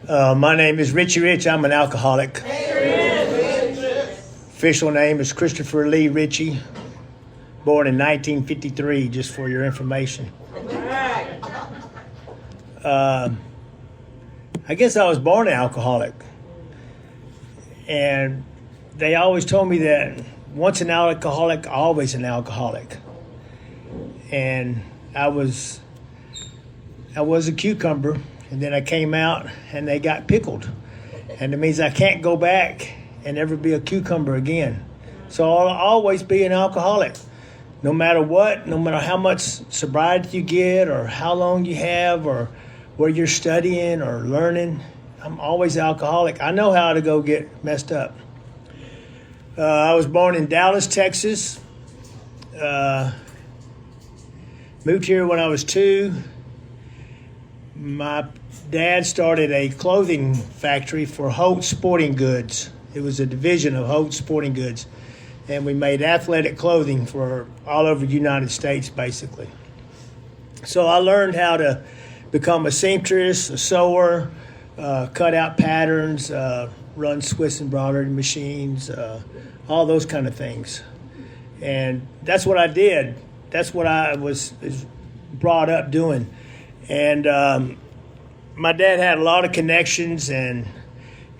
My name is Richey Rich. I'm an alcoholic. Official name is Christopher Lee Richey. Born in 1953, just for your information. I guess I was born an alcoholic. And they always told me that once an alcoholic, always an alcoholic. And I was a cucumber, and then I came out and they got pickled. And it means I can't go back and ever be a cucumber again. So I'll always be an alcoholic. No matter what, no matter how much sobriety you get or how long you have or where you're studying or learning, I'm always alcoholic. I know how to go get messed up. I was born in Dallas, Texas. Moved here when I was 2. My dad started a clothing factory for Holt Sporting Goods. It was a division of Holt Sporting Goods. And we made athletic clothing for all over the United States, basically. So I learned how to become a seamstress, a sewer, cut out patterns, run Swiss embroidery machines, all those kind of things. And that's what I did. That's what I was brought up doing. And my dad had a lot of connections, and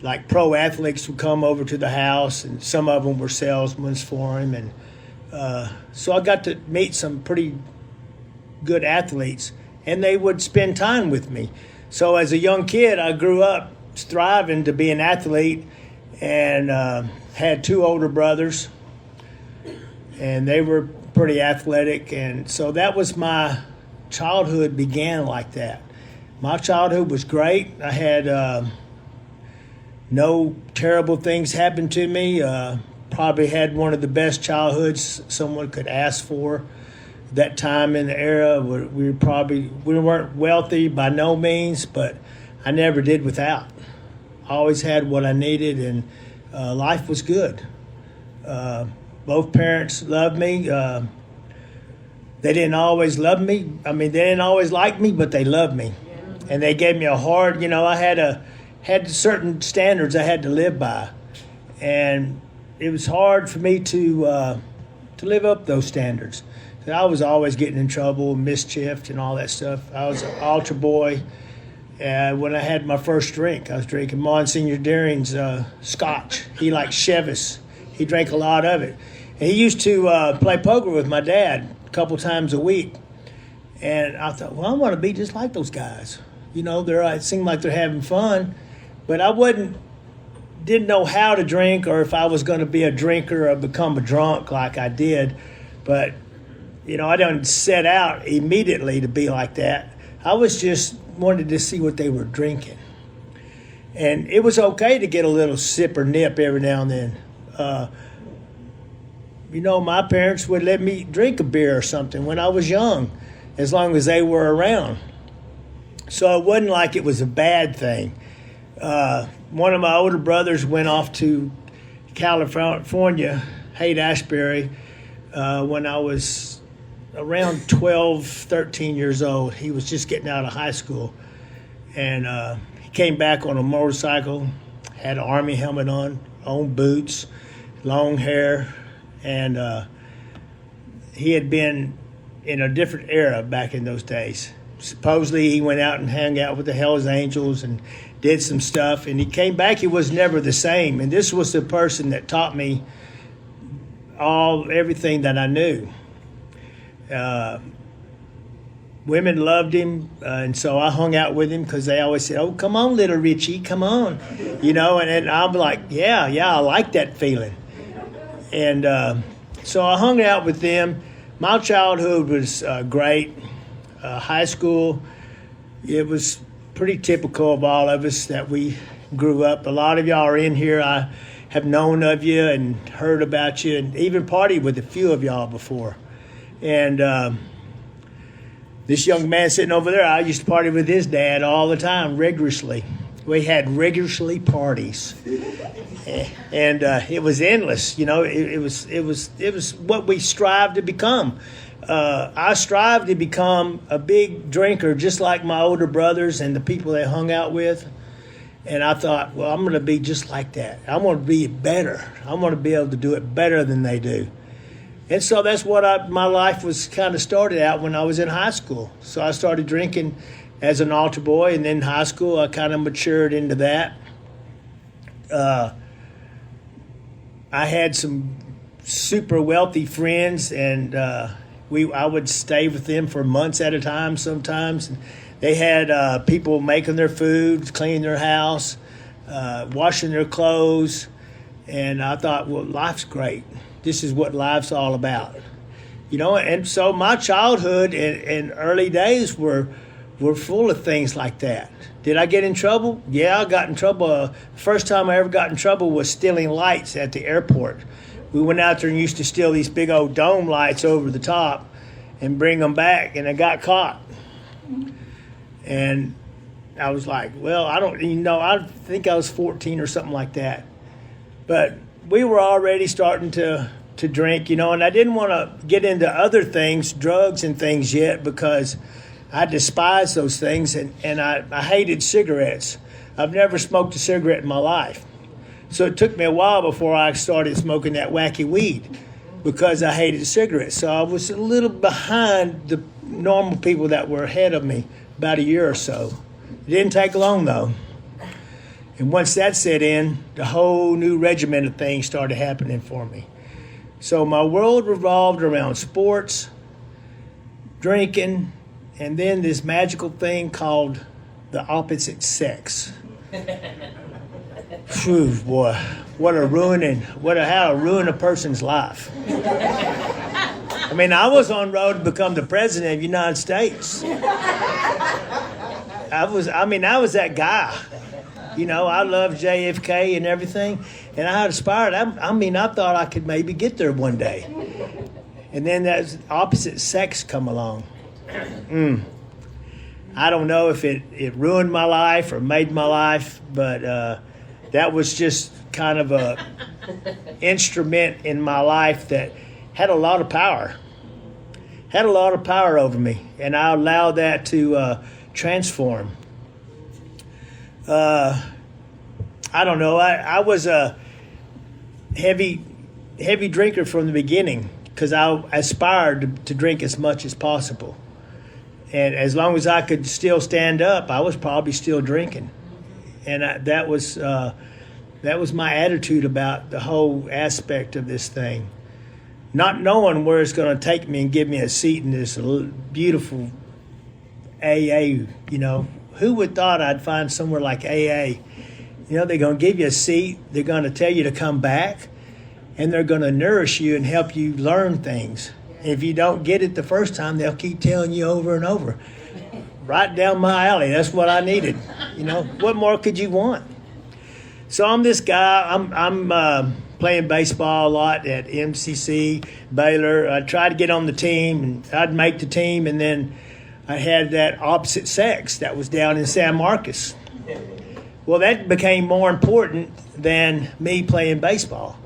like pro athletes would come over to the house, and some of them were salesmen for him. And so I got to meet some pretty good athletes, and they would spend time with me. So as a young kid, I grew up striving to be an athlete, and had 2 older brothers, and they were pretty athletic. And so that was my childhood began like that. My childhood was great. I had no terrible things happen to me. Probably had one of the best childhoods someone could ask for. That time in the era, we weren't wealthy by no means, but I never did without. I always had what I needed, and life was good. Both parents loved me. They didn't always love me. I mean, they didn't always like me, but they loved me. And they gave me a hard, I had certain standards I had to live by. And it was hard for me to live up those standards. I was always getting in trouble, mischief, and all that stuff. I was an altar boy. When I had my first drink, I was drinking Monsignor Deering's scotch. He liked Chevis. He drank a lot of it. And he used to play poker with my dad a couple times a week. And I thought, well, I want to be just like those guys. It seemed like they're having fun. But I didn't know how to drink, or if I was going to be a drinker or become a drunk like I did. But, I didn't set out immediately to be like that. I was just wanted to see what they were drinking. And it was okay to get a little sip or nip every now and then. My parents would let me drink a beer or something when I was young, as long as they were around. So it wasn't like it was a bad thing. One of my older brothers went off to California, Haight-Ashbury, when I was around 12, 13 years old. He was just getting out of high school. And he came back on a motorcycle, had an Army helmet on boots, long hair. And he had been in a different era back in those days. Supposedly he went out and hung out with the Hells Angels and did some stuff. And he came back, he was never the same. And this was the person that taught me everything that I knew. Women loved him, and so I hung out with him because they always said, "Oh, come on, little Richie, come on," and I'm like, yeah, I like that feeling. And so I hung out with them. My childhood was great. High school, it was pretty typical of all of us that we grew up. A lot of y'all are in here. I have known of you and heard about you, and even partied with a few of y'all before. And this young man sitting over there, I used to party with his dad all the time, rigorously. We had rigorously parties, and it was endless. It was what we strived to become. I strived to become a big drinker, just like my older brothers and the people they hung out with. And I thought, well, I'm going to be just like that. I want to be better. I want to be able to do it better than they do. And so that's what my life was kind of started out when I was in high school. So I started drinking as an altar boy, and then high school I kind of matured into that. I had some super wealthy friends, and I would stay with them for months at a time sometimes. They had people making their food, cleaning their house, washing their clothes, and I thought, well, life's great. This is what life's all about, And so my childhood and early days were full of things like that. Did I get in trouble? Yeah, I got in trouble. The first time I ever got in trouble was stealing lights at the airport. We went out there and used to steal these big old dome lights over the top and bring them back, and I got caught. And I was like, well, I think I was 14 or something like that. But we were already starting to drink, and I didn't want to get into other things, drugs and things yet, because I despised those things, and I hated cigarettes. I've never smoked a cigarette in my life. So it took me a while before I started smoking that wacky weed because I hated cigarettes. So I was a little behind the normal people that were ahead of me, about a year or so. It didn't take long, though. And once that set in, the whole new regiment of things started happening for me. So my world revolved around sports, drinking, and then this magical thing called the opposite sex. Phew, boy, how to ruin a person's life. I mean, I was on road to become the president of the United States. I was that guy. I loved JFK and everything, and I had aspired. I thought I could maybe get there one day. And then that opposite sex come along. I don't know if it ruined my life or made my life, but that was just kind of a instrument in my life that had a lot of power. Had a lot of power over me, and I allowed that to transform. I don't know. I was a heavy drinker from the beginning because I aspired to drink as much as possible. And as long as I could still stand up, I was probably still drinking. And that was my attitude about the whole aspect of this thing. Not knowing where it's going to take me and give me a seat in this beautiful AA, Who would thought I'd find somewhere like AA? They're going to give you a seat. They're going to tell you to come back. And they're going to nourish you and help you learn things. If you don't get it the first time, they'll keep telling you over and over. Right down my alley. That's what I needed. What more could you want? So I'm this guy. I'm playing baseball a lot at MCC, Baylor. I tried to get on the team, and I'd make the team, and then I had that opposite sex that was down in San Marcos. Well, that became more important than me playing baseball.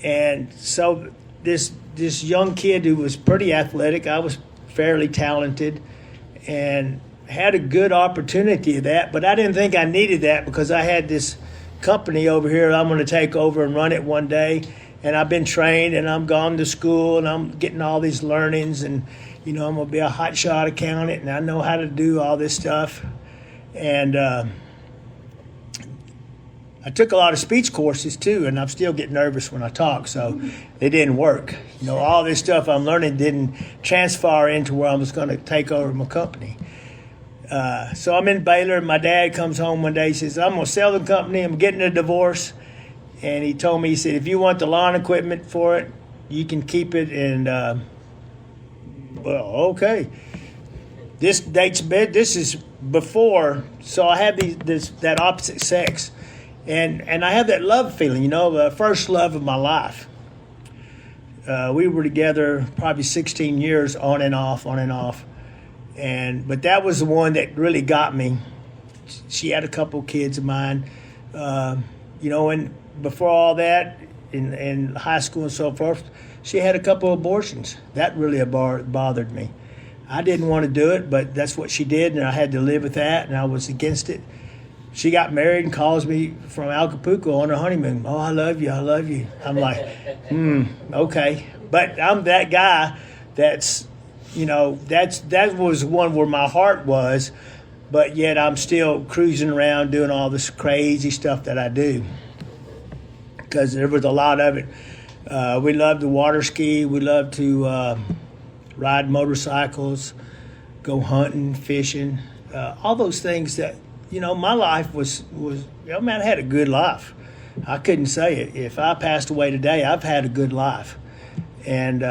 And so this young kid who was pretty athletic, I was fairly talented, and had a good opportunity of that, but I didn't think I needed that because I had this company over here I'm going to take over and run it one day, and I've been trained, and I'm gone to school, and I'm getting all these learnings, and I'm going to be a hotshot accountant, and I know how to do all this stuff. And I took a lot of speech courses too, and I'm still getting nervous when I talk, so they didn't work. All this stuff I'm learning didn't transfer into where I was going to take over my company. So I'm in Baylor, and my dad comes home one day. He says, I'm going to sell the company. I'm getting a divorce. And he told me, he said, if you want the lawn equipment for it, you can keep it. And, well, okay. This is before. So I have that opposite sex. And I have that love feeling, the first love of my life. We were together probably 16 years on and off. But that was the one that really got me. She had a couple kids of mine, and before all that, in high school and so forth, she had a couple of abortions. That really bothered me. I didn't want to do it, but that's what she did, and I had to live with that, and I was against it. she got married and calls me from Acapulco on her honeymoon. Oh, I love you. I love you. I'm like, okay. But I'm that guy that's, that was one where my heart was, but yet I'm still cruising around doing all this crazy stuff that I do. Because there was a lot of it. We love to water ski. We love to ride motorcycles, go hunting, fishing, all those things that, my life was I had a good life. I couldn't say it. If I passed away today, I've had a good life. And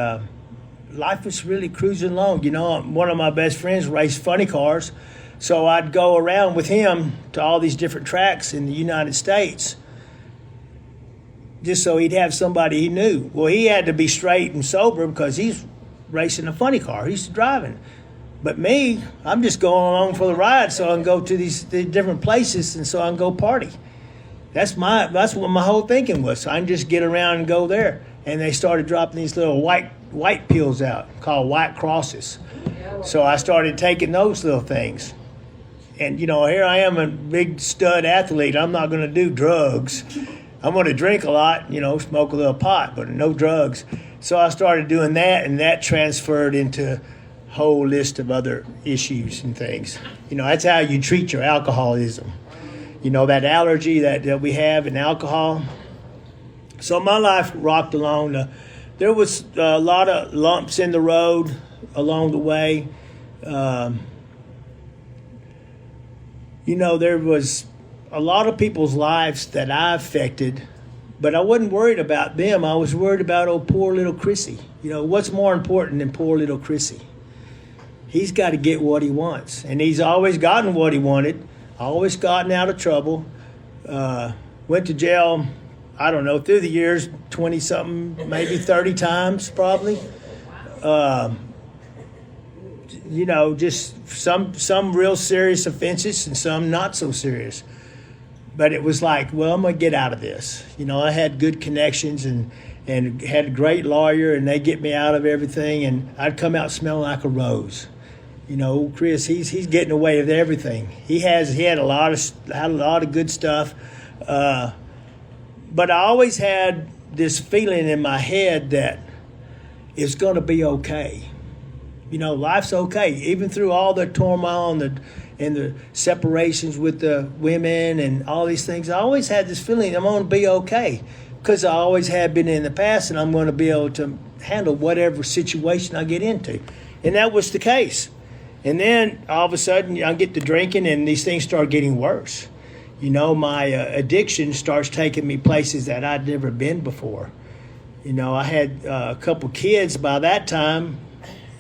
life was really cruising along. One of my best friends raced funny cars, so I'd go around with him to all these different tracks in the United States just so he'd have somebody he knew. Well, he had to be straight and sober because he's racing a funny car. He's driving. But me, I'm just going along for the ride so I can go to these different places and so I can go party. That's what my whole thinking was. So I can just get around and go there. And they started dropping these little white pills out called White Crosses. So I started taking those little things. And, here I am, a big stud athlete. I'm not going to do drugs. I'm going to drink a lot, smoke a little pot, but no drugs. So I started doing that, and that transferred into whole list of other issues and things. That's how you treat your alcoholism. That allergy that we have in alcohol. So my life rocked along. There was a lot of lumps in the road along the way. There was a lot of people's lives that I affected, but I wasn't worried about them. I was worried about old poor little Chrissy. What's more important than poor little Chrissy? He's got to get what he wants. And he's always gotten what he wanted, always gotten out of trouble. Went to jail, I don't know, through the years, 20-something, maybe 30 times probably. Just some real serious offenses and some not so serious. But it was like, well, I'm going to get out of this. I had good connections and had a great lawyer, and they get me out of everything, and I'd come out smelling like a rose. Chris, he's getting away with everything. He had a lot of good stuff, but I always had this feeling in my head that it's going to be okay. Life's okay, even through all the turmoil and the separations with the women and all these things. I always had this feeling I'm going to be okay because I always have been in the past, and I'm going to be able to handle whatever situation I get into, and that was the case. And then all of a sudden I get to drinking, and these things start getting worse. My addiction starts taking me places that I'd never been before. I had a couple kids by that time,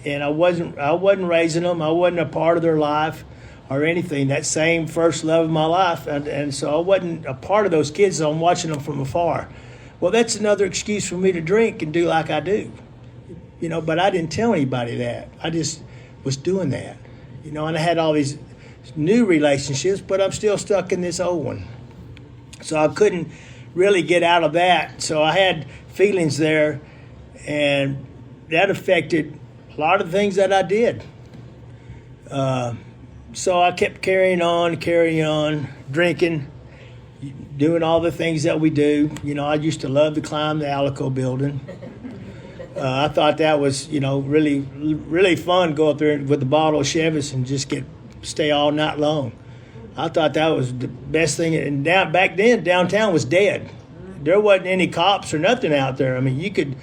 and I wasn't raising them. I wasn't a part of their life or anything. That same first love of my life, and so I wasn't a part of those kids. So I'm watching them from afar. Well, that's another excuse for me to drink and do like I do. But I didn't tell anybody that. I just was doing that, and I had all these new relationships, but I'm still stuck in this old one. So I couldn't really get out of that. So I had feelings there, and that affected a lot of things that I did. So I kept carrying on, drinking, doing all the things that we do. I used to love to climb the Alico building. I thought that was, really, really fun. Go up there with the bottle of Chivas and just stay all night long. I thought that was the best thing. And back then, downtown was dead. There wasn't any cops or nothing out there. You could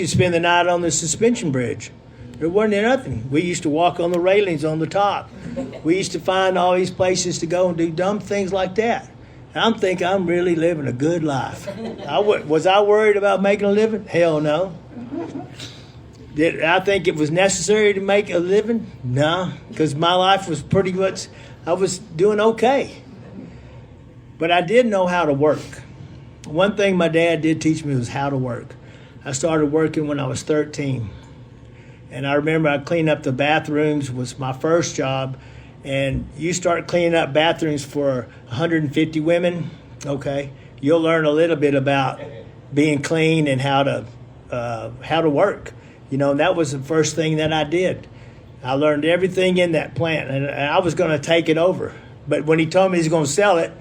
spend the night on the suspension bridge. There wasn't nothing. We used to walk on the railings on the top. We used to find all these places to go and do dumb things like that. I'm thinking I'm really living a good life. Was I worried about making a living? Hell no. Did I think it was necessary to make a living? No, because my life was pretty much, I was doing okay. But I did know how to work. One thing my dad did teach me was how to work. I started working when I was 13. And I remember I cleaned up the bathrooms was my first job. And you start cleaning up bathrooms for 150 women, okay, you'll learn a little bit about being clean and how to work. And that was the first thing that I did. I learned everything in that plant, and I was going to take it over. But when he told me he's going to sell it,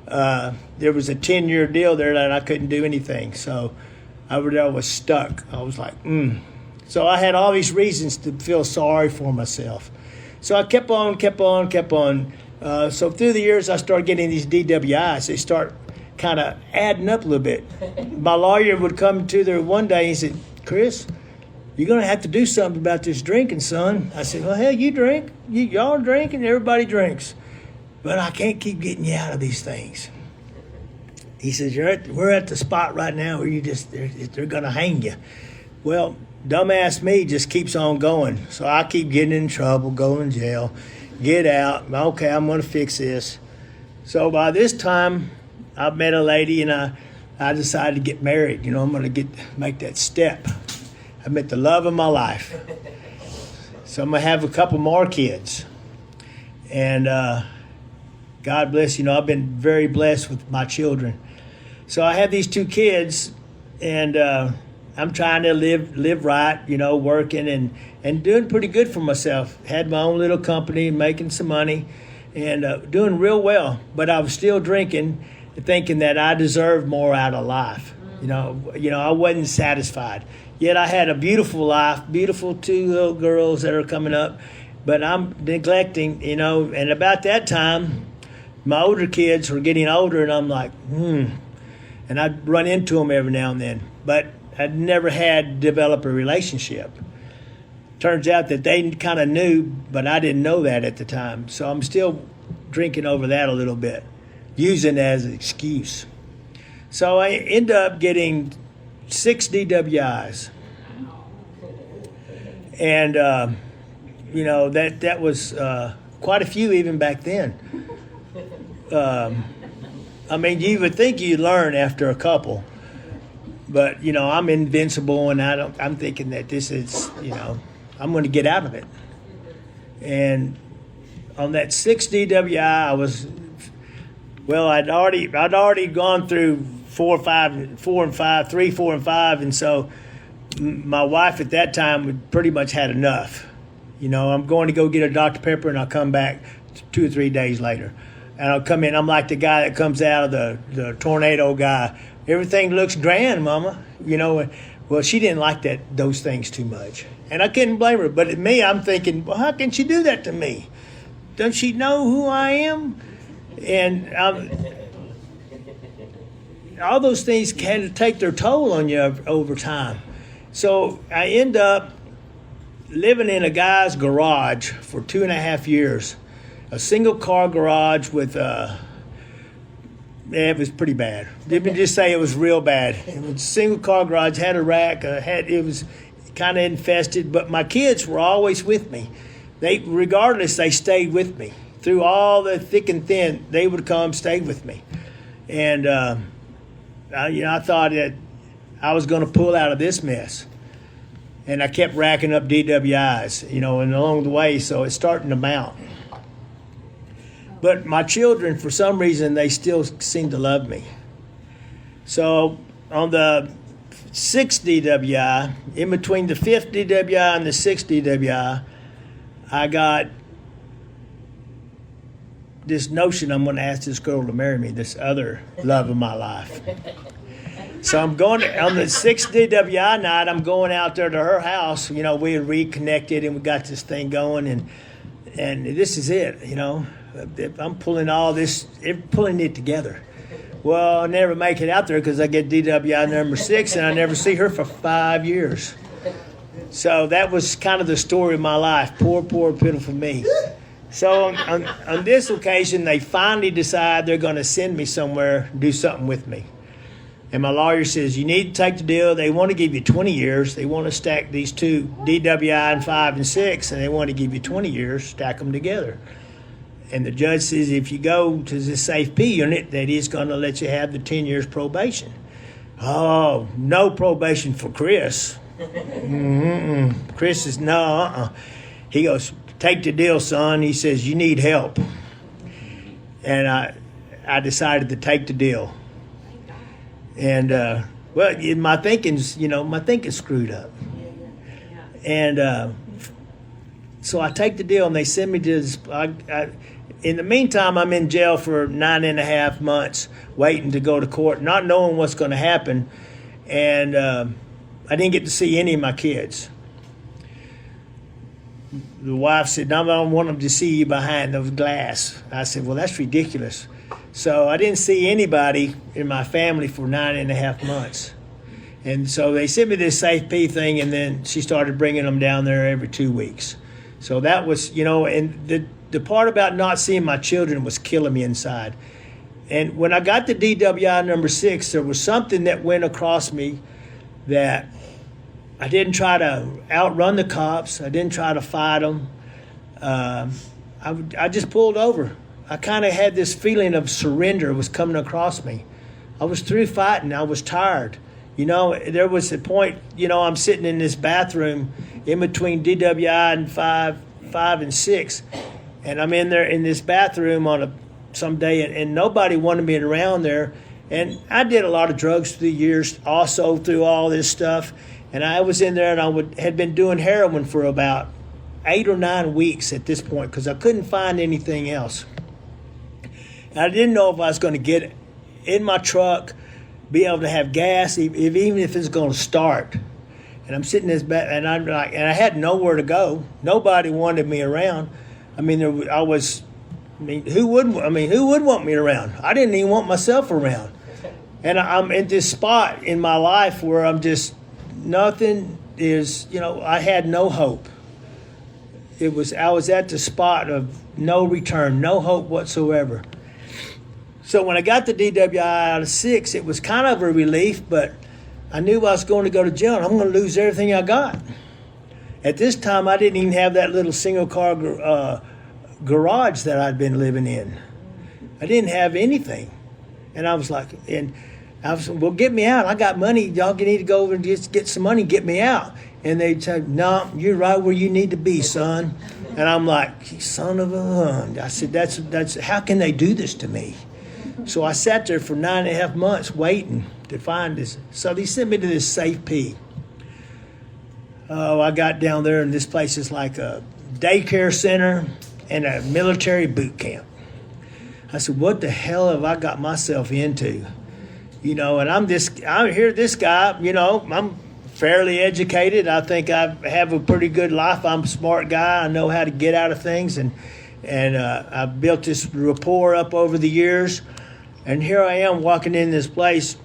there was a 10-year deal there that I couldn't do anything. So I was stuck. I was like, So I had all these reasons to feel sorry for myself. So I kept on. So through the years, I started getting these DWIs. They start kind of adding up a little bit. My lawyer would come to there one day and he said, Chris, you're going to have to do something about this drinking, son. I said, well, hell, you drink. Y'all drink and everybody drinks. But I can't keep getting you out of these things. He says, we're at the spot right now where they're going to hang you. Well, dumbass me just keeps on going. So I keep getting in trouble, going to jail, get out. Okay, I'm going to fix this. So by this time, I met a lady and I decided to get married. I'm going to make that step. I met the love of my life. So I'm going to have a couple more kids. And God bless, I've been very blessed with my children. So I have these 2 kids, and I'm trying to live right, working and doing pretty good for myself. Had my own little company, making some money, and doing real well. But I was still drinking, thinking that I deserved more out of life. I wasn't satisfied. Yet I had a beautiful life, beautiful 2 little girls that are coming up, but I'm neglecting, and about that time, my older kids were getting older, and I'm like, and I'd run into them every now and then, but I'd never had developed a relationship. Turns out that they kind of knew, but I didn't know that at the time, so I'm still drinking over that a little bit, using it as an excuse. So I end up getting 6 DWIs. And, that was quite a few even back then. You would think you'd learn after a couple. But, I'm invincible, and I'm thinking that this is, I'm going to get out of it. And on that 6 DWI, I'd already gone through 4 and 5, 3, 4, and 5, and so my wife at that time pretty much had enough. I'm going to go get a Dr. Pepper, and I'll come back 2 or 3 days later, and I'll come in. I'm like the guy that comes out of the tornado guy. Everything looks grand, Mama. Well, she didn't like those things too much, and I couldn't blame her. But at me, I'm thinking, well, how can she do that to me? Doesn't she know who I am? And all those things can take their toll on you over time. So I end up living in a guy's garage for 2.5 years, a single car garage with it was pretty bad. Let me just say it was real bad. It was a single car garage, had a rack, it was kind of infested, but my kids were always with me. Regardless, they stayed with me. Through all the thick and thin, they would come, stay with me. And, I thought that I was going to pull out of this mess. And I kept racking up DWIs, and along the way, so it's starting to mount. But my children, for some reason, they still seem to love me. So on the 6th DWI, in between the 5th DWI and the 6th DWI, I got this notion I'm going to ask this girl to marry me, this other love of my life. So I'm going on the 6th DWI night. I'm going out there to her house. We had reconnected and we got this thing going, and this is it. I'm pulling it together. Well, I never make it out there because I get DWI number 6, and I never see her for 5 years. So that was kind of the story of my life. Poor, pitiful me. So on this occasion, they finally decide they're going to send me somewhere, do something with me. And my lawyer says, you need to take the deal. They want to give you 20 years. They want to stack these 2, DWI and 5 and 6, and they want to give you 20 years, stack them together. And the judge says if you go to the safe P unit, that he's going to let you have the 10 years probation. Oh, no probation for Chris. Chris says, no, He goes, take the deal, son. He says, you need help. And I decided to take the deal. And, my thinking's screwed up. And so I take the deal, and they send me to this, In the meantime, I'm in jail for 9.5 months, waiting to go to court, not knowing what's going to happen. And I didn't get to see any of my kids. The wife said, "No, I don't want them to see you behind those glass." I said, "Well, that's ridiculous." So I didn't see anybody in my family for 9.5 months. And so they sent me this safety thing, and then she started bringing them down there every 2 weeks. So that was, and the part about not seeing my children was killing me inside. And when I got to DWI number 6, there was something that went across me that I didn't try to outrun the cops. I didn't try to fight them. I just pulled over. I kind of had this feeling of surrender was coming across me. I was through fighting. I was tired. There was a point, I'm sitting in this bathroom in between DWI and 5 and 6, and I'm in there in this bathroom on some day, and nobody wanted me around there. And I did a lot of drugs through the years, also through all this stuff. And I was in there, and I had been doing heroin for about 8 or 9 weeks at this point because I couldn't find anything else. And I didn't know if I was going to get in my truck, be able to have gas, even if it's going to start. And I'm sitting in this back, and I had nowhere to go. Nobody wanted me around. I mean, who would want me around? I didn't even want myself around. And I'm in this spot in my life where I'm just, nothing is, I had no hope. I was at the spot of no return, no hope whatsoever. So when I got the DWI out of 6, it was kind of a relief, but I knew I was going to go to jail and I'm going to lose everything I got. At this time, I didn't even have that little single car garage that I'd been living in. I didn't have anything. And I was like, well, get me out. I got money. Y'all need to go over and just get some money, get me out. And they said, "No, you're right where you need to be, son." And I'm like, "Son of a hun." I said, that's how can they do this to me? So I sat there for 9.5 months waiting to find this. So they sent me to this Safe P. Oh, I got down there, and this place is like a daycare center and a military boot camp. I said, what the hell have I got myself into? And I hear this guy, I'm fairly educated. I think I have a pretty good life. I'm a smart guy. I know how to get out of things, and I've built this rapport up over the years. And here I am walking in this place.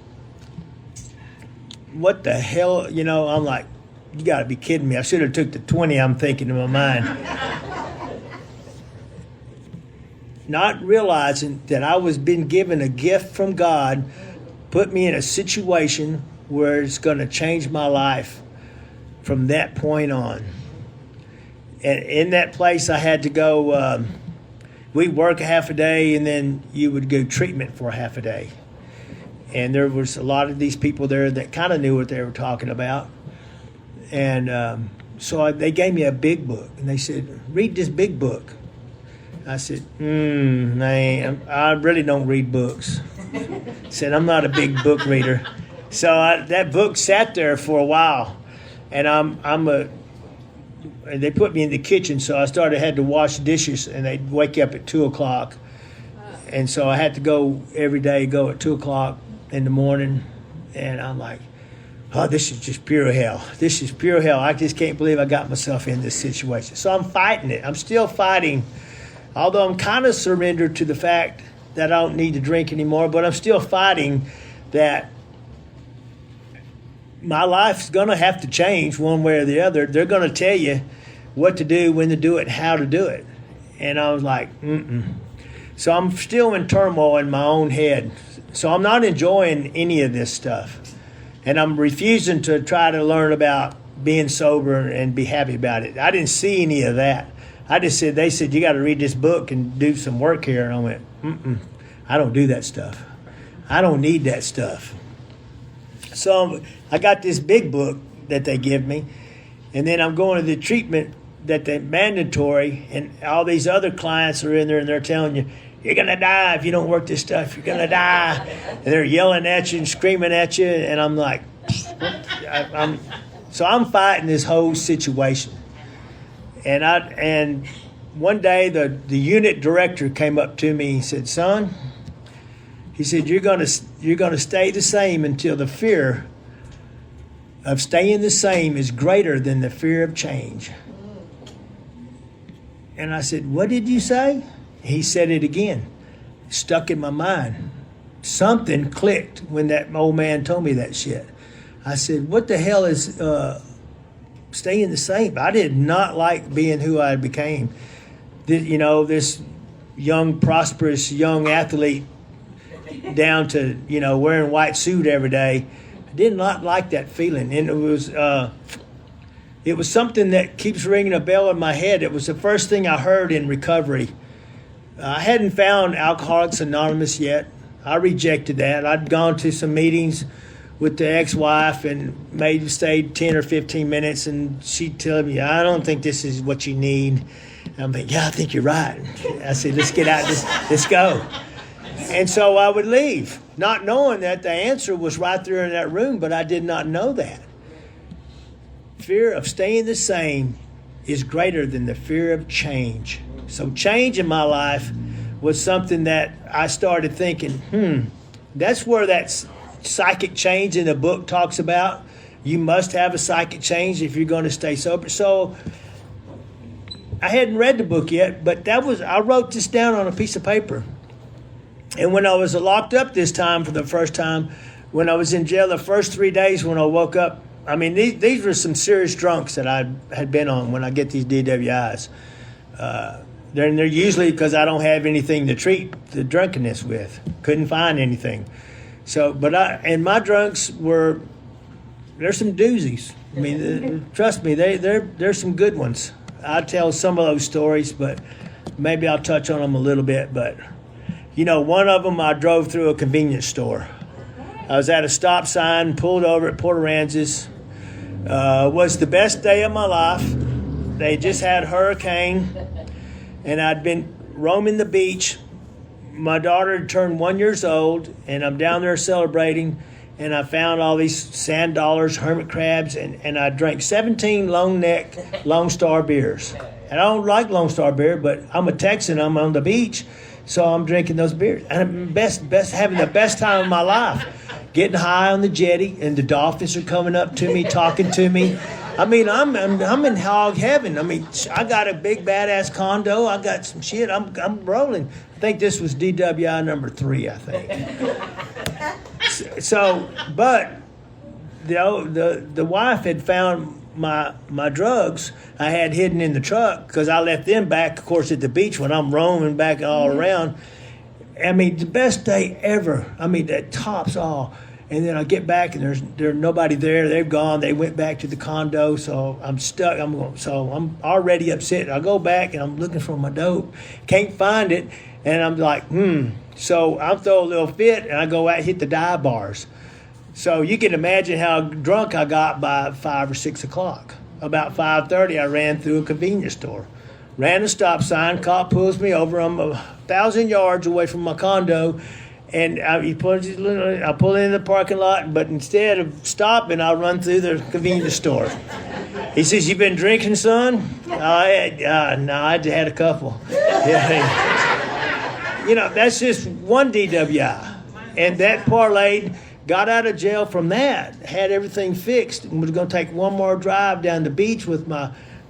What the hell? I'm like, you got to be kidding me. I should have took the 20, I'm thinking in my mind. Not realizing that I was been given a gift from God, put me in a situation where it's going to change my life from that point on. And in that place, I had to go, we'd work a half a day, and then you would go treatment for a half a day. And there was a lot of these people there that kind of knew what they were talking about. And so they gave me a big book, and they said, "Read this big book." I said, man, I really don't read books. I said, I'm not a big book reader. So that book sat there for a while, and they put me in the kitchen, so I had to wash dishes, and they'd wake up at 2 o'clock. And so I had to go every day, go at 2 o'clock in the morning, and I'm like, oh, this is just pure hell. This is pure hell. I just can't believe I got myself in this situation. So I'm fighting it. I'm still fighting, although I'm kind of surrendered to the fact that I don't need to drink anymore, but I'm still fighting that my life's going to have to change one way or the other. They're going to tell you what to do, when to do it, and how to do it. And I was like, So I'm still in turmoil in my own head. So I'm not enjoying any of this stuff. And I'm refusing to try to learn about being sober and be happy about it. I didn't see any of that. They said, you got to read this book and do some work here. And I went, I don't do that stuff. I don't need that stuff. So I got this big book that they give me, and then I'm going to the treatment that they mandatory, and all these other clients are in there, and they're telling you, you're going to die if you don't work this stuff. You're going to die. And they're yelling at you and screaming at you, and I'm like, I'm fighting this whole situation. And one day the unit director came up to me and said, "Son," he said, you're gonna stay the same until the fear of staying the same is greater than the fear of change." And I said, "What did you say?" He said it again. Stuck in my mind. Something clicked when that old man told me that shit. I said, "What the hell is staying the same?" I did not like being who I became. This young, prosperous, young athlete down to, wearing white suit every day. I did not like that feeling. And it was something that keeps ringing a bell in my head. It was the first thing I heard in recovery. I hadn't found Alcoholics Anonymous yet. I rejected that. I'd gone to some meetings with the ex-wife and maybe stayed 10 or 15 minutes, and she'd tell me, "I don't think this is what you need." And I'm like, "Yeah, I think you're right." I said, "Let's get out, let's go." And so I would leave, not knowing that the answer was right there in that room, but I did not know that. Fear of staying the same is greater than the fear of change. So change in my life was something that I started thinking, that's where that psychic change in the book talks about. You must have a psychic change if you're going to stay sober. So I hadn't read the book yet, but I wrote this down on a piece of paper. And when I was locked up this time for the first time, when I was in jail the first 3 days when I woke up, I mean, these were some serious drunks that I had been on when I get these DWIs. They're usually because I don't have anything to treat the drunkenness with. Couldn't find anything. So, and my drunks there's some doozies. I mean, trust me, there's some good ones. I'll tell some of those stories, but maybe I'll touch on them a little bit. But, one of them I drove through a convenience store. I was at a stop sign, pulled over at Port Aransas. Was the best day of my life. They just had a hurricane, and I'd been roaming the beach. My daughter had turned 1 year old, and I'm down there celebrating, and I found all these sand dollars, hermit crabs, and I drank 17 long neck Lone Star beers. And I don't like Lone Star beer, but I'm a Texan. I'm on the beach, so I'm drinking those beers. And I'm having the best time of my life. Getting high on the jetty, and the dolphins are coming up to me, talking to me. I mean, I'm in hog heaven. I mean, I got a big badass condo. I got some shit. I'm rolling. I think this was DWI number 3. I think. So, but the wife had found my drugs I had hidden in the truck because I left them back, of course, at the beach when I'm roaming back all around. I mean, the best day ever. I mean, that tops all. And then I get back and there's nobody there. They've gone. They went back to the condo. So I'm stuck. I'm already upset. I go back and I'm looking for my dope. Can't find it. And I'm like, So I'm throwing a little fit and I go out and hit the dive bars. So you can imagine how drunk I got by 5 or 6 o'clock. About 5:30, I ran through a convenience store. Ran a stop sign. Cop pulls me over. I'm 1,000 yards away from my condo. And I pull in the parking lot, but instead of stopping, I run through the convenience store. He says, "You been drinking, son?" No, I had a couple. Yeah. That's just one DWI. And that parlayed, got out of jail from that, had everything fixed, and was going to take one more drive down the beach with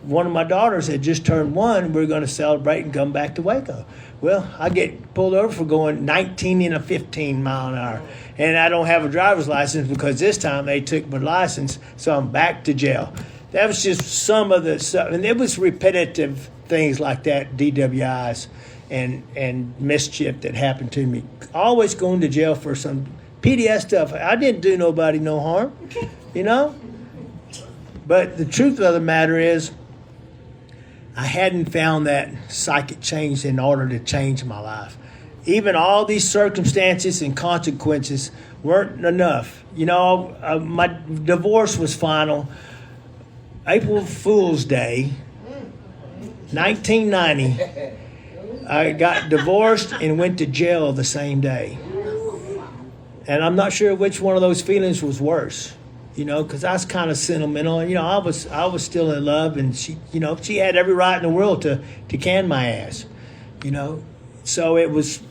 one of my daughters had just turned 1. We were going to celebrate and come back to Waco. Well, I get pulled over for going 19 and a 15 mile an hour. And I don't have a driver's license because this time they took my license, so I'm back to jail. That was just some of the stuff. And it was repetitive things like that, DWIs and mischief that happened to me. Always going to jail for some PDS stuff. I didn't do nobody no harm, But the truth of the matter is, I hadn't found that psychic change in order to change my life. Even all these circumstances and consequences weren't enough. My divorce was final. April Fool's Day, 1990, I got divorced and went to jail the same day. And I'm not sure which one of those feelings was worse. because I was kind of sentimental. And, I was still in love, and she had every right in the world to can my ass, So it was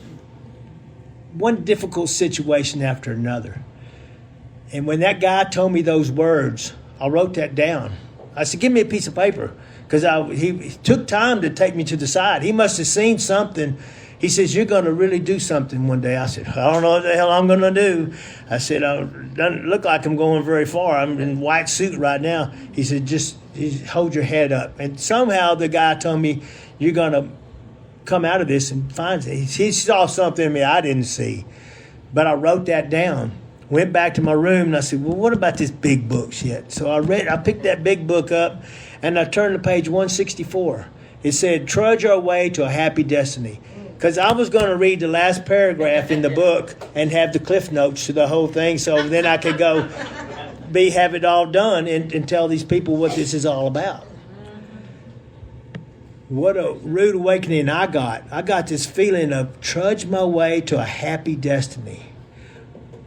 one difficult situation after another. And when that guy told me those words, I wrote that down. I said, give me a piece of paper, because he took time to take me to the side. He must have seen something. He says, you're going to really do something one day. I said, I don't know what the hell I'm going to do. I said, it doesn't look like I'm going very far. I'm in white suit right now. He said, just hold your head up. And somehow the guy told me, you're going to come out of this and find it. He saw something in me I didn't see. But I wrote that down. Went back to my room, and I said, well, what about this big book shit? So I picked that big book up, and I turned to page 164. It said, trudge our way to a happy destiny. Because I was going to read the last paragraph in the book and have the cliff notes to the whole thing, so then I could go have it all done and tell these people what this is all about. What a rude awakening I got. I got this feeling of trudge my way to a happy destiny.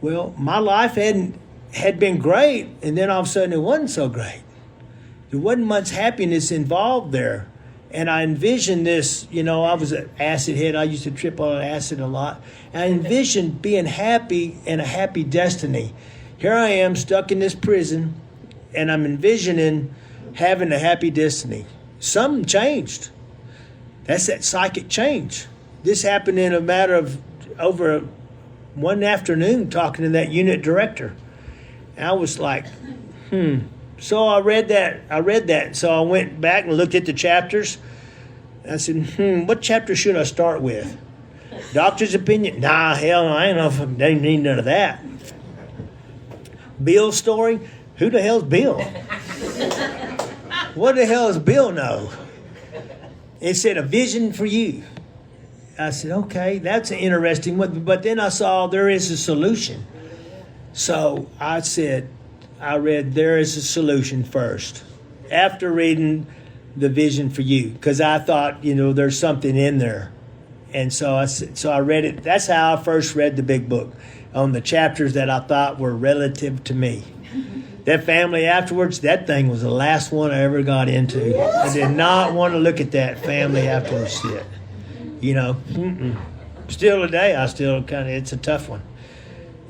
Well, my life had been great, and then all of a sudden it wasn't so great. There wasn't much happiness involved there. And I envisioned this, I was an acid head. I used to trip on acid a lot. And I envisioned being happy and a happy destiny. Here I am stuck in this prison, and I'm envisioning having a happy destiny. Something changed. That's that psychic change. This happened in a matter of over one afternoon talking to that unit director. And I was like, So I read that. So I went back and looked at the chapters. I said, what chapter should I start with? Doctor's opinion? Nah, hell, I ain't know if they need none of that. Bill's story? Who the hell's Bill? What the hell does Bill know? It said, a vision for you. I said, okay, that's an interesting one. But then I saw there is a solution. So I read There Is a Solution first, after reading The Vision for You, because I thought, there's something in there. And so I read it. That's how I first read the big book, on the chapters that I thought were relative to me. That family afterwards, that thing was the last one I ever got into. I did not want to look at that family afterwards shit. Still today, it's a tough one.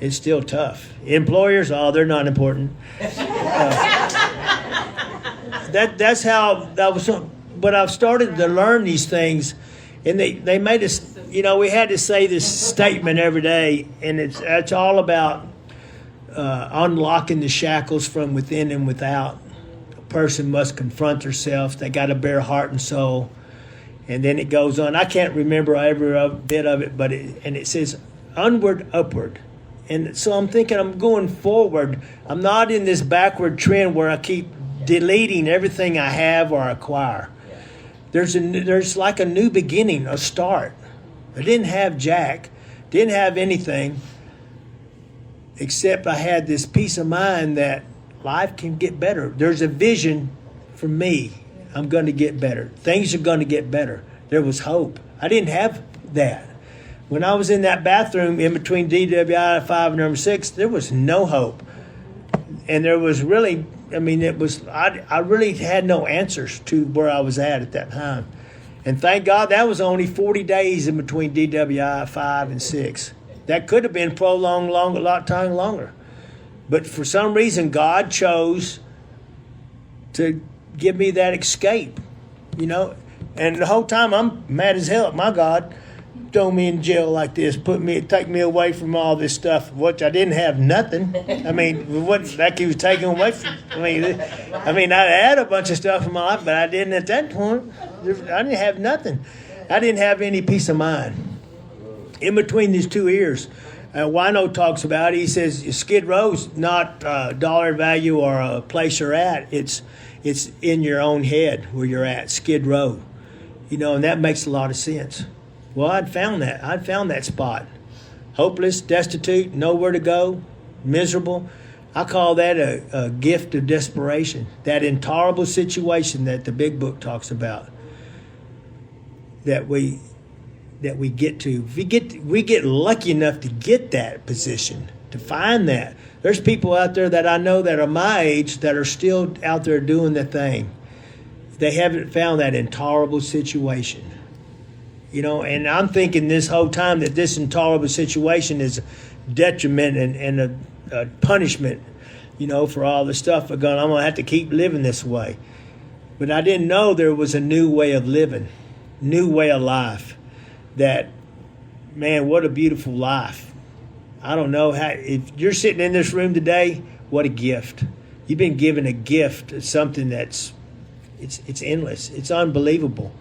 It's still tough. Employers, they're not important. That's how that was. But I've started to learn these things, and they made us. We had to say this statement every day, and it's all about unlocking the shackles from within and without. A person must confront themselves. They got to bear heart and soul, and then it goes on. I can't remember every bit of it, but it says onward, upward. And so I'm thinking I'm going forward. I'm not in this backward trend where I keep deleting everything I have or acquire. There's like a new beginning, a start. I didn't have jack, didn't have anything, except I had this peace of mind that life can get better. There's a vision for me. I'm going to get better. Things are going to get better. There was hope. I didn't have that. When I was in that bathroom in between DWI 5 and number 6, there was no hope. And there was really, I really had no answers to where I was at that time. And thank God that was only 40 days in between DWI 5 and 6. That could have been prolonged a lot time longer. But for some reason, God chose to give me that escape, And the whole time I'm mad as hell at my God. Throw me in jail like this, take me away from all this stuff, which I didn't have nothing. What like he was taking away from I had a bunch of stuff in my life, but I didn't at that point. I didn't have nothing. I didn't have any peace of mind. In between these two ears, Wino talks about it. He says Skid Row's not dollar value or a place you're at. It's in your own head where you're at, Skid Row. And that makes a lot of sense. Well, I'd found that spot. Hopeless, destitute, nowhere to go, miserable. I call that a gift of desperation. That intolerable situation that the big book talks about. That we get to. We get lucky enough to get that position. to find that. There's people out there that I know that are my age that are still out there doing the thing. They haven't found that intolerable situation. You know, and I'm thinking this whole time that this intolerable situation is detriment and a punishment, you know, for all the stuff I'm going to have to keep living this way. But I didn't know there was a new way of living, new way of life. That, man, what a beautiful life. I don't know how, if you're sitting in this room today, what a gift. You've been given a gift of something that's, it's endless. It's unbelievable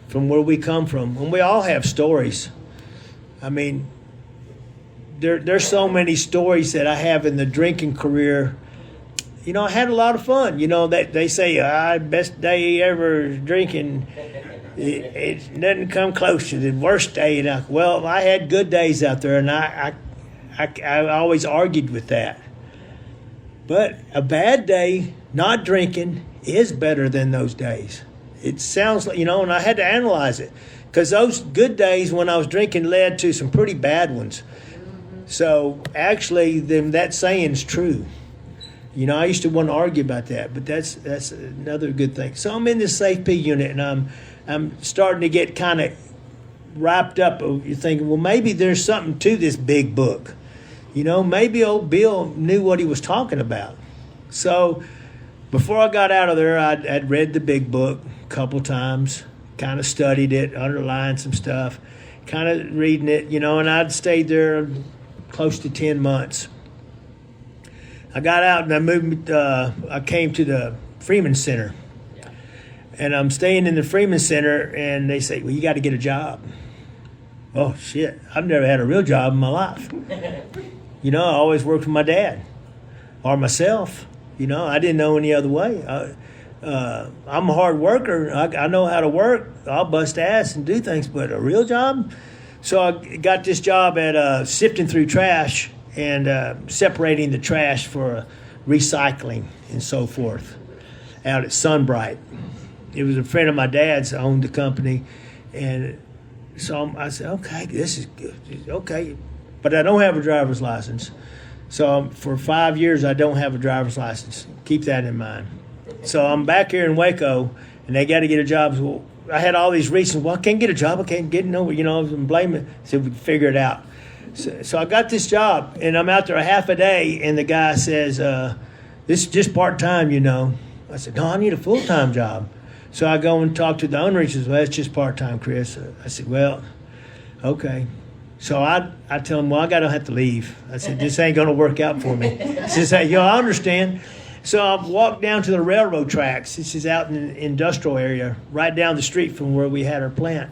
from where we come from. And we all have stories. I mean, there's so many stories that I have in the drinking career. You know, I had a lot of fun. You know, that they say, best day ever drinking. It doesn't come close to the worst day. Well, I had good days out there, and I always argued with that. But a bad day, not drinking, is better than those days. It sounds like, you know, and I had to analyze it. Because those good days when I was drinking led to some pretty bad ones. So actually, that saying's true. You know, I used to want to argue about that, but that's another good thing. So I'm in this Safe P unit, and I'm starting to get kind of wrapped up. You're thinking, well, maybe there's something to this big book. You know, maybe old Bill knew what he was talking about. So before I got out of there, I'd read the big book a couple times, kind of studied it, underlined some stuff, kind of reading it, you know, and I'd stayed there close to 10 months. I got out and I came to the Freeman Center. And I'm staying in the Freeman Center, and they say, well, you got to get a job. Oh, shit. I've never had a real job in my life. You know, I always worked with my dad or myself. You know, I didn't know any other way. I'm a hard worker. I know how to work. I'll bust ass and do things, but a real job? So I got this job at sifting through trash and separating the trash for recycling and so forth out at Sunbright. It was a friend of my dad's that owned the company, and so I said, okay, this is good. Okay, but I don't have a driver's license. So for 5 years, I don't have a driver's license. Keep that in mind. So I'm back here in Waco, and they got to get a job. Well, I had all these reasons. Well, I can't get a job. I can't get no. You know, I'm blaming. So we figure it out. So I got this job, and I'm out there a half a day, and the guy says, this is just part-time, you know. I said, no, I need a full-time job. So I go and talk to the owner. He says, well, it's just part-time, Chris. I said, well, okay. So I tell him, well, I got to have to leave. I said, this ain't going to work out for me. He says, hey, yo, I understand. So I walked down to the railroad tracks. This is out in the industrial area, right down the street from where we had our plant.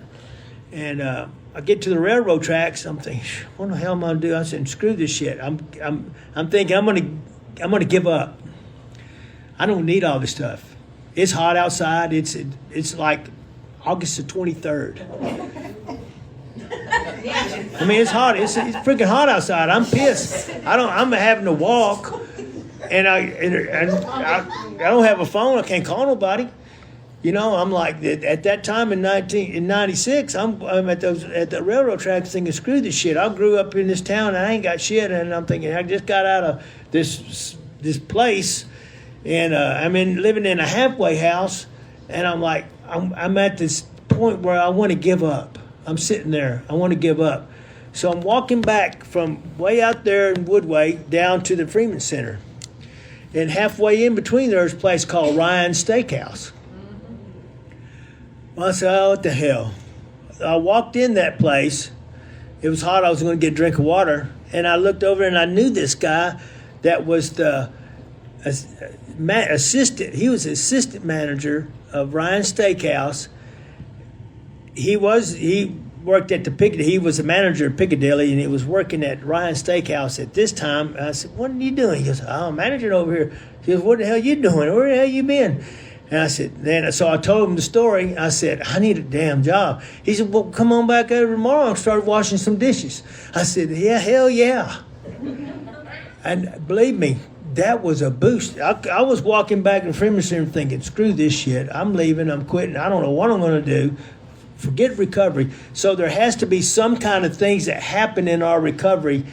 And I get to the railroad tracks. I'm thinking, what the hell am I going to do? I said, screw this shit. I'm thinking I'm gonna give up. I don't need all this stuff. It's hot outside. It's like August the 23rd. I mean, it's hot. It's freaking hot outside. I'm pissed. I'm having to walk, and I don't have a phone. I can't call nobody. You know, I'm like, at that time in 96, I'm at the railroad tracks thinking, screw this shit. I grew up in this town and I ain't got shit, and I'm thinking, I just got out of this place, and I'm living in a halfway house, and I'm like, I'm at this point where I want to give up. I'm sitting there, I want to give up. So I'm walking back from way out there in Woodway down to the Freeman Center, and halfway in between there's a place called Ryan's Steakhouse. I said, oh, what the hell? I walked in that place. It was hot. I was going to get a drink of water. And I looked over and I knew this guy that was the assistant. He was assistant manager of Ryan's Steakhouse. He worked at the Piccadilly. He was the manager of Piccadilly, and he was working at Ryan's Steakhouse at this time. I said, what are you doing? He goes, oh, I'm managing over here. He goes, what the hell are you doing? Where the hell you been? And I said, so I told him the story. I said, I need a damn job. He said, well, come on back over tomorrow and start washing some dishes. I said, yeah, hell yeah. And believe me, that was a boost. I was walking back in Freeman Center thinking, screw this shit. I'm leaving. I'm quitting. I don't know what I'm going to do. Forget recovery. So there has to be some kind of things that happen in our recovery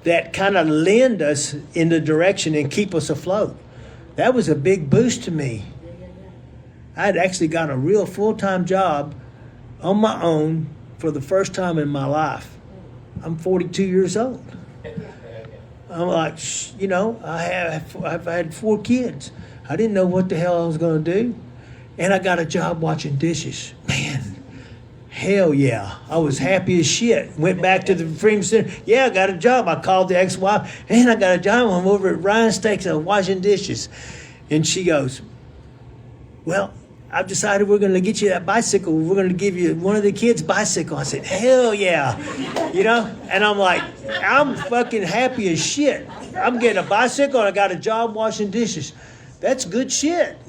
that kind of lend us in the direction and keep us afloat. That was a big boost to me. I had actually got a real full-time job on my own for the first time in my life. I'm 42 years old. I'm like, I've had 4 kids. I didn't know what the hell I was going to do. And I got a job washing dishes. Man, hell yeah. I was happy as shit. Went back to the Freedom Center. Yeah, I got a job. I called the ex-wife. And I got a job. I'm over at Ryan Steaks. I'm washing dishes. And she goes, well, I've decided we're going to get you that bicycle. We're going to give you one of the kids' bicycle. I said, hell yeah. And I'm like, I'm fucking happy as shit. I'm getting a bicycle and I got a job washing dishes. That's good shit.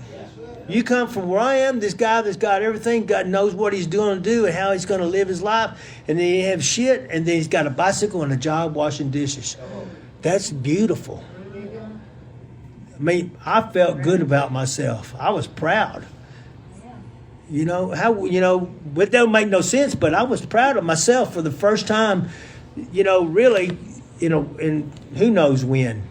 You come from where I am, this guy that's got everything, God knows what he's going to do and how he's going to live his life, and then you have shit, and then he's got a bicycle and a job washing dishes. That's beautiful. I mean, I felt good about myself. I was proud. It don't make no sense, but I was proud of myself for the first time, really, and who knows when.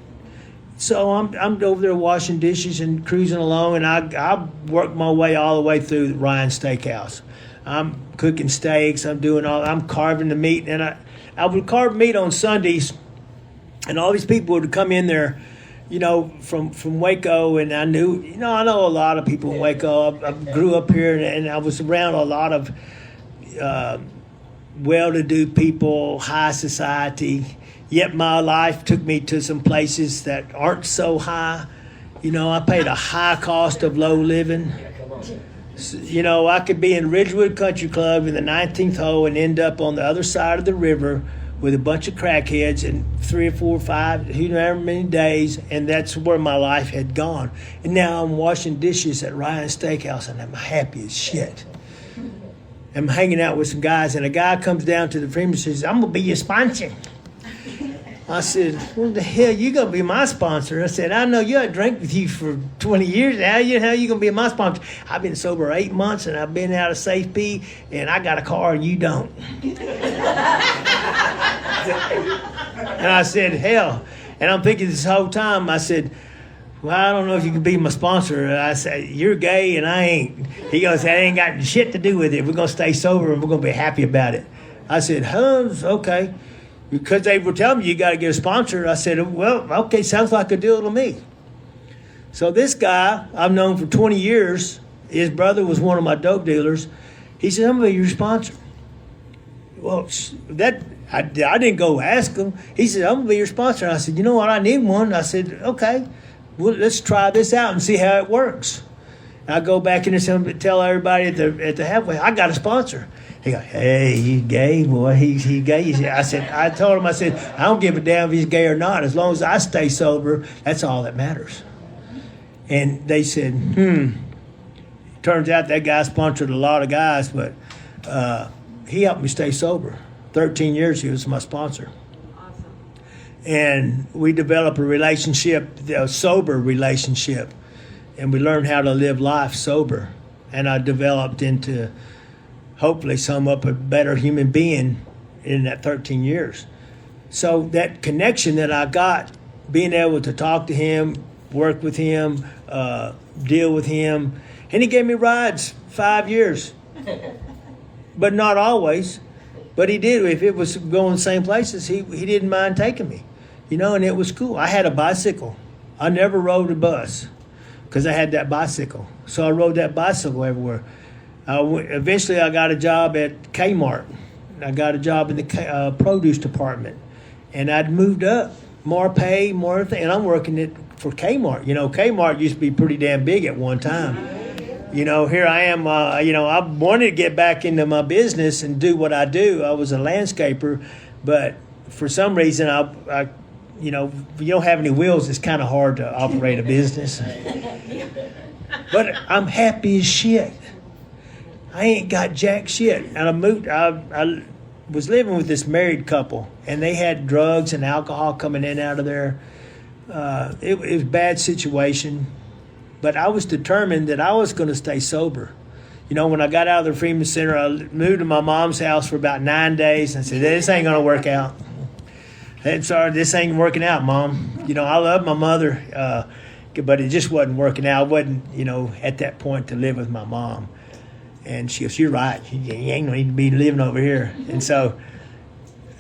So I'm over there washing dishes and cruising along, and I worked my way all the way through Ryan Steakhouse. I'm cooking steaks. I'm carving the meat, and I would carve meat on Sundays, and all these people would come in there, from Waco, and I know a lot of people in Waco. I grew up here, and I was around a lot of well-to-do people, high society. Yet my life took me to some places that aren't so high. I paid a high cost of low living. I could be in Ridgewood Country Club in the 19th hole and end up on the other side of the river with a bunch of crackheads in 3 or 4 or 5, however many days, and that's where my life had gone. And now I'm washing dishes at Ryan Steakhouse, and I'm happy as shit. I'm hanging out with some guys, and a guy comes down to the premium and says, I'm going to be your sponsor. I said, what the hell, you going to be my sponsor? I said, I know you. I drank with you for 20 years. How you going to be my sponsor? I've been sober 8 months, and I've been out of Safe P, and I got a car, and you don't. And I said, hell. And I'm thinking this whole time, I said, well, I don't know if you can be my sponsor. I said, you're gay, and I ain't. He goes, that ain't got shit to do with it. We're going to stay sober, and we're going to be happy about it. I said, okay. Because they were telling me you got to get a sponsor. I said, well, okay, sounds like a deal to me. So this guy I've known for 20 years, his brother was one of my dope dealers. He said, I'm going to be your sponsor. Well, I didn't go ask him. He said, I'm going to be your sponsor. I said, you know what, I need one. I said, okay, well, let's try this out and see how it works. And I go back in there and tell everybody at the halfway, I got a sponsor. He goes, hey, you gay, boy, he's gay. I told him, I don't give a damn if he's gay or not. As long as I stay sober, that's all that matters. And they said, Turns out that guy sponsored a lot of guys, but he helped me stay sober. 13 years he was my sponsor. Awesome. And we developed a relationship, a sober relationship. And we learned how to live life sober. And I developed into hopefully sum up a better human being in that 13 years. So that connection that I got, being able to talk to him, work with him, deal with him, and he gave me rides 5 years, but not always. But he did. If it was going the same places, he didn't mind taking me, and it was cool. I had a bicycle. I never rode a bus because I had that bicycle. So I rode that bicycle everywhere. Eventually, I got a job at Kmart. I got a job in the produce department. And I'd moved up. More pay, more everything. And I'm working for Kmart. Kmart used to be pretty damn big at one time. Here I am. I wanted to get back into my business and do what I do. I was a landscaper. But for some reason, if you don't have any wheels, it's kind of hard to operate a business. But I'm happy as shit. I ain't got jack shit. And I was living with this married couple, and they had drugs and alcohol coming in and out of there. It was a bad situation, but I was determined that I was going to stay sober. When I got out of the Freedom Center, I moved to my mom's house for about 9 days, and I said, this ain't going to work out. sorry, this ain't working out, Mom. I love my mother, but it just wasn't working out. I wasn't, at that point to live with my mom. And she goes, you're right. You ain't need to be living over here. And so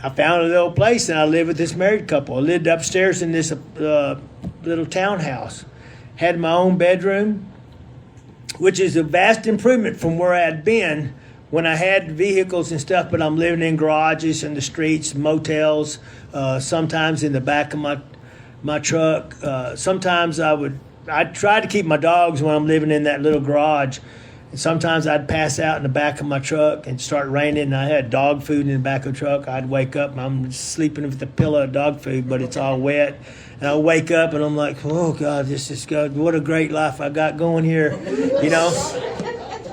I found a little place, and I lived with this married couple. I lived upstairs in this little townhouse. Had my own bedroom, which is a vast improvement from where I had been when I had vehicles and stuff, but I'm living in garages in the streets, motels, sometimes in the back of my truck. Sometimes I'd try to keep my dogs when I'm living in that little garage. And sometimes I'd pass out in the back of my truck and start raining, and I had dog food in the back of the truck. I'd wake up and I'm sleeping with a pillow of dog food, but it's all wet. And I wake up and I'm like, oh God, this is good. What a great life I got going here,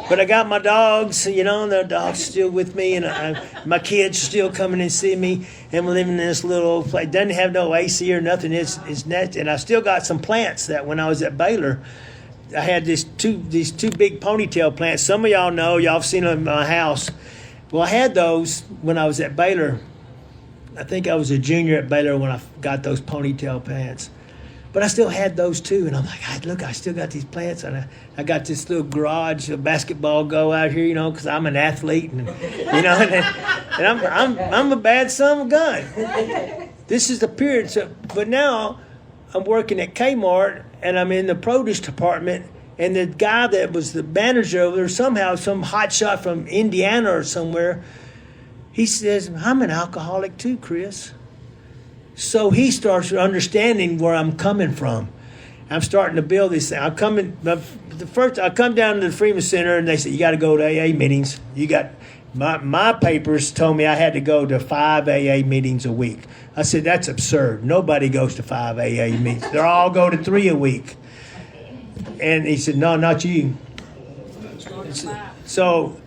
But I got my dogs, and the dogs still with me, and my kids still coming and see me. And we're living in this little old place. It doesn't have no AC or nothing. It's net, and I still got some plants that when I was at Baylor, I had these two big ponytail plants. Some of y'all know, y'all have seen them in my house. Well, I had those when I was at Baylor. I think I was a junior at Baylor when I got those ponytail plants. But I still had those too, and I'm like, look, I still got these plants, and I got this little garage, a basketball go out here, because I'm an athlete, and and I'm a bad son of a gun. This is the period. But now I'm working at Kmart, and I'm in the produce department, and the guy that was the manager over there, somehow some hotshot from Indiana or somewhere, he says, I'm an alcoholic too, Chris. So he starts understanding where I'm coming from. I'm starting to build this thing. I come down to the Freeman Center, and they say, you got to go to AA meetings. You got my papers told me I had to go to 5 AA meetings a week. I said, that's absurd. Nobody goes to 5 AA meetings. They all go to 3 a week. And he said, no, not you. So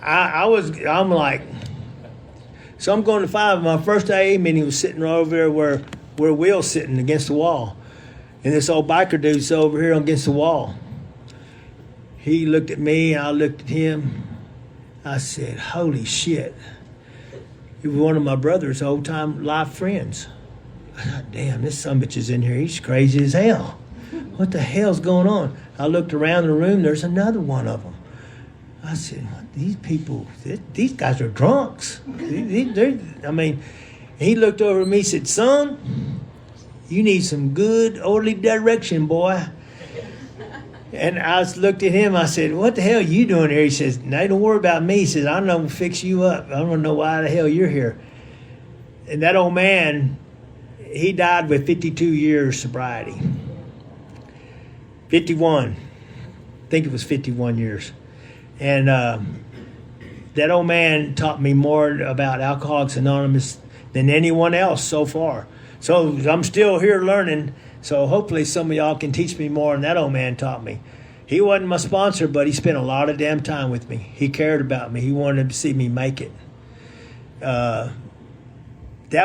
I'm like, so I'm going to 5. My first AA meeting was sitting right over there where Will's sitting against the wall. And this old biker dude's over here against the wall. He looked at me, I looked at him. I said, holy shit. He was one of my brother's old-time life friends. I thought, damn, this sumbitch is in here. He's crazy as hell. What the hell's going on? I looked around the room. There's another one of them. I said, these people, these guys are drunks. He looked over at me and said, son, you need some good orderly direction, boy. And I looked at him. I said, what the hell are you doing here? He says, no, don't worry about me. He says, I'm going to fix you up. I don't know why the hell you're here. And that old man, he died with 52 years sobriety. 51. I think it was 51 years. And that old man taught me more about Alcoholics Anonymous than anyone else so far. So I'm still here learning. So hopefully some of y'all can teach me more than that old man taught me. He wasn't my sponsor, but he spent a lot of damn time with me. He cared about me. He wanted to see me make it. That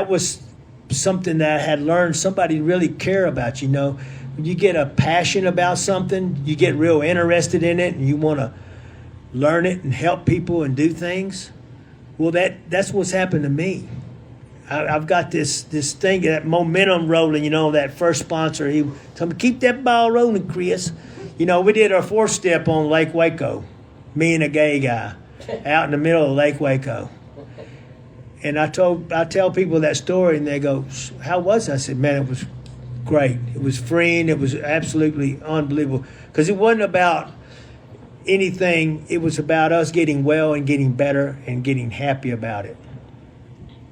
was something that I had learned. Somebody really care about you. When you get a passion about something, you get real interested in it, and you want to learn it and help people and do things. Well, that's what's happened to me. I've got this thing, that momentum rolling, that first sponsor, he told me, keep that ball rolling, Chris. We did our 4th step on Lake Waco, me and a gay guy, out in the middle of Lake Waco. And I tell people that story, and they go, how was it? I said, man, it was great. It was freeing. It was absolutely unbelievable. Because it wasn't about anything. It was about us getting well and getting better and getting happy about it.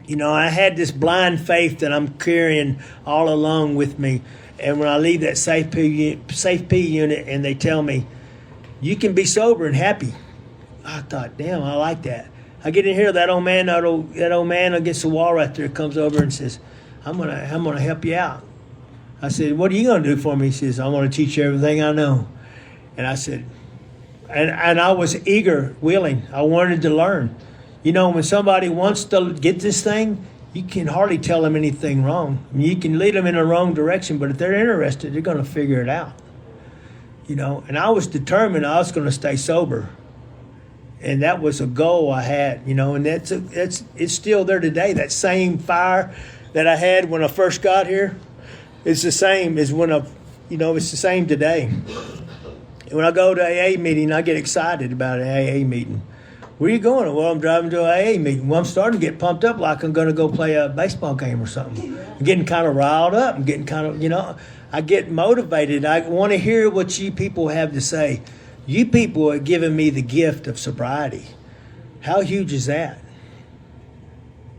I had this blind faith that I'm carrying all along with me. And when I leave that safe P unit and they tell me, you can be sober and happy. I thought, damn, I like that. I get in here, that old man against the wall right there comes over and says, I'm gonna help you out. I said, what are you gonna do for me? He says, I'm gonna teach you everything I know. And I said, and I was eager, willing. I wanted to learn. When somebody wants to get this thing, you can hardly tell them anything wrong. You can lead them in the wrong direction, but if they're interested, they're going to figure it out. And I was determined I was going to stay sober. And that was a goal I had, and it's still there today. That same fire that I had when I first got here is the same as it's the same today. When I go to AA meeting, I get excited about an AA meeting. Where are you going? Well, I'm driving to an AA meeting. Well, I'm starting to get pumped up like I'm going to go play a baseball game or something. I'm getting kind of riled up. I'm getting kind of, I get motivated. I want to hear what you people have to say. You people are giving me the gift of sobriety. How huge is that?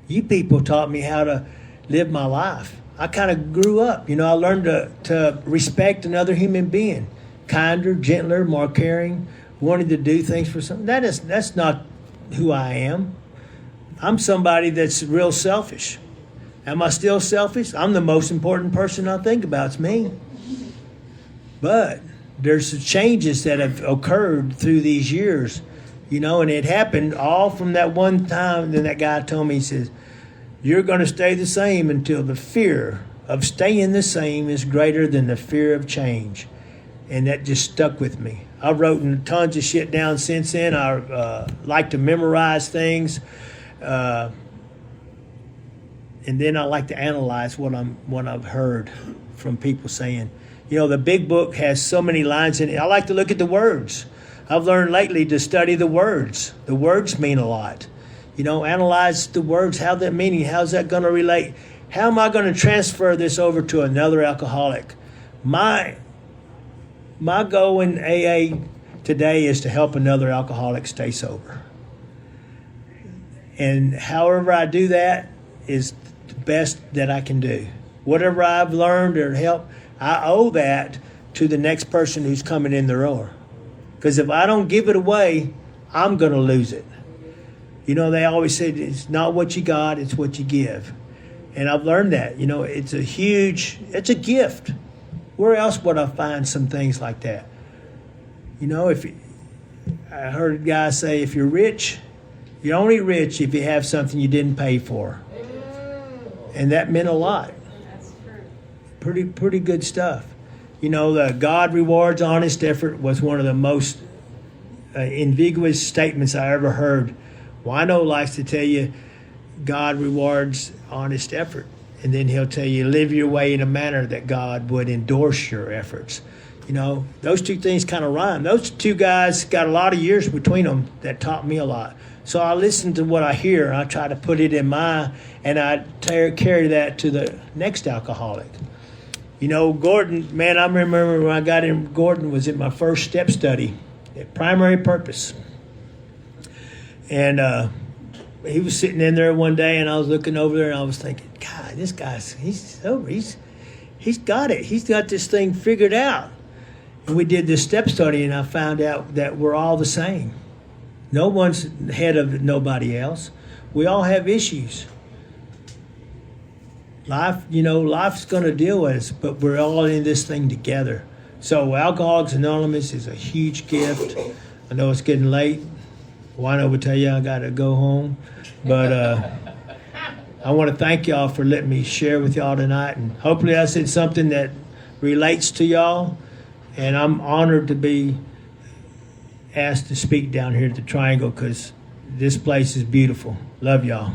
You people taught me how to live my life. I kind of grew up. I learned to respect another human being. Kinder, gentler, more caring, wanting to do things for something. That's not who I am. I'm somebody that's real selfish. Am I still selfish? I'm the most important person I think about. It's me. But there's some changes that have occurred through these years, and it happened all from that one time. Then that guy told me, he says, you're going to stay the same until the fear of staying the same is greater than the fear of change. And that just stuck with me. I've written tons of shit down since then. I like to memorize things. And then I like to analyze what I've heard from people saying. The big book has so many lines in it. I like to look at the words. I've learned lately to study the words. The words mean a lot. Analyze the words, how that meaning, how's that going to relate? How am I going to transfer this over to another alcoholic? My goal in AA today is to help another alcoholic stay sober. And however I do that is the best that I can do. Whatever I've learned or helped, I owe that to the next person who's coming in the door. Because if I don't give it away, I'm going to lose it. They always say it's not what you got, it's what you give. And I've learned that. It's a gift. Where else would I find some things like that? I heard a guy say, if you're rich, you're only rich if you have something you didn't pay for. And that meant a lot. That's true. Pretty good stuff. The God rewards honest effort was one of the most ambiguous statements I ever heard. Wino likes to tell you God rewards honest effort. And then he'll tell you, live your way in a manner that God would endorse your efforts. Those two things kind of rhyme. Those two guys got a lot of years between them that taught me a lot. So I listen to what I hear. I try to put it in and I carry that to the next alcoholic. Gordon, man, I remember when I got in, Gordon was in my first step study at Primary Purpose. And he was sitting in there one day, and I was looking over there, and I was thinking, God, this he's sober. He's got it. He's got this thing figured out. And we did this step study, and I found out that we're all the same. No one's ahead of nobody else. We all have issues. Life's going to deal with us, but we're all in this thing together. So Alcoholics Anonymous is a huge gift. I know it's getting late. Wino would tell you I got to go home. But I want to thank y'all for letting me share with y'all tonight. And hopefully I said something that relates to y'all. And I'm honored to be asked to speak down here at the Triangle because this place is beautiful. Love y'all.